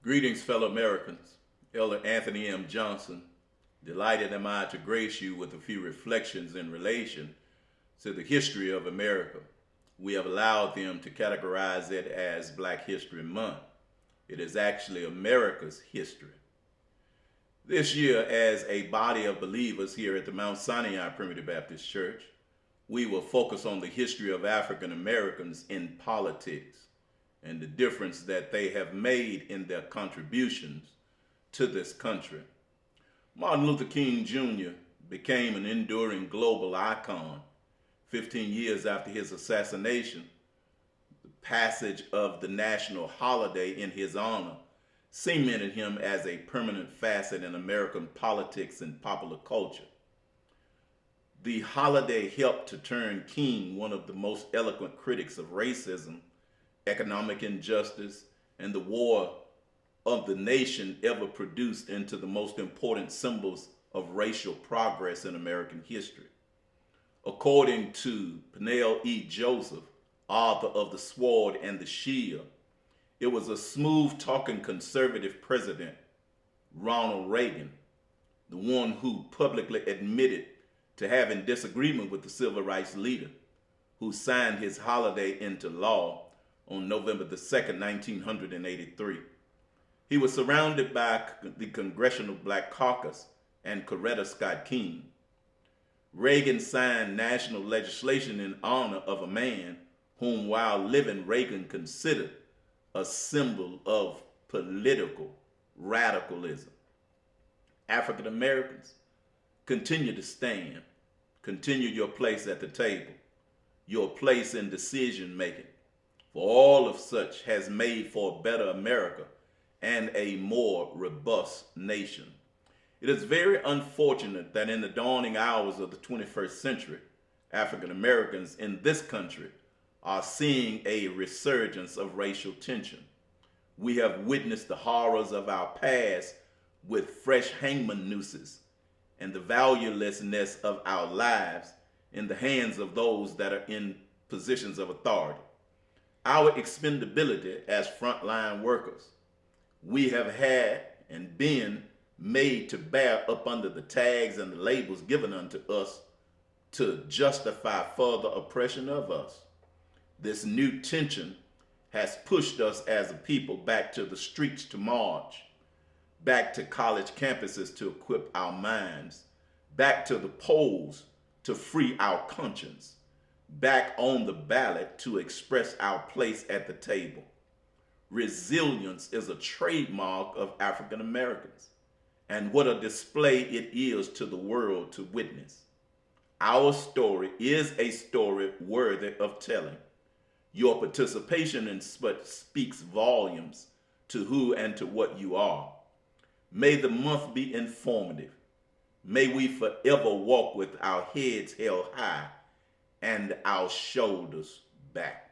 Greetings, fellow Americans. Elder Anthony M. Johnson. Delighted am I to grace you with a few reflections in relation to the history of America. We have allowed them to categorize it as Black History Month. It is actually America's history. This year, as a body of believers here at the Mount Sinai Primitive Baptist Church, we will focus on the history of African Americans in politics and the difference that they have made in their contributions to this country. Martin Luther King Jr. became an enduring global icon 15 years after his assassination. The passage of the national holiday in his honor cemented him as a permanent facet in American politics and popular culture. The holiday helped to turn King, one of the most eloquent critics of racism, economic injustice, and the war of the nation ever produced, into the most important symbols of racial progress in American history. According to Peniel E. Joseph, author of The Sword and the Shield, it was a smooth-talking conservative president, Ronald Reagan, the one who publicly admitted to having disagreement with the civil rights leader, who signed his holiday into law on November the 2nd, 1983. He was surrounded by the Congressional Black Caucus and Coretta Scott King. Reagan signed national legislation in honor of a man whom, while living, Reagan considered a symbol of political radicalism. African Americans, continue to stand. Continue your place at the table, your place in decision making. For all of such has made for a better America and a more robust nation. It is very unfortunate that in the dawning hours of the 21st century, African Americans in this country are seeing a resurgence of racial tension. We have witnessed the horrors of our past with fresh hangman nooses and the valuelessness of our lives in the hands of those that are in positions of authority. Our expendability as frontline workers. We have had and been made to bear up under the tags and the labels given unto us to justify further oppression of us. This new tension has pushed us as a people back to the streets to march, back to college campuses to equip our minds, back to the polls to free our conscience, back on the ballot to express our place at the table. Resilience is a trademark of African Americans, and what a display it is to the world to witness. Our story is a story worthy of telling. Your participation in speaks volumes to who and to what you are. May the month be informative. May we forever walk with our heads held high and our shoulders back.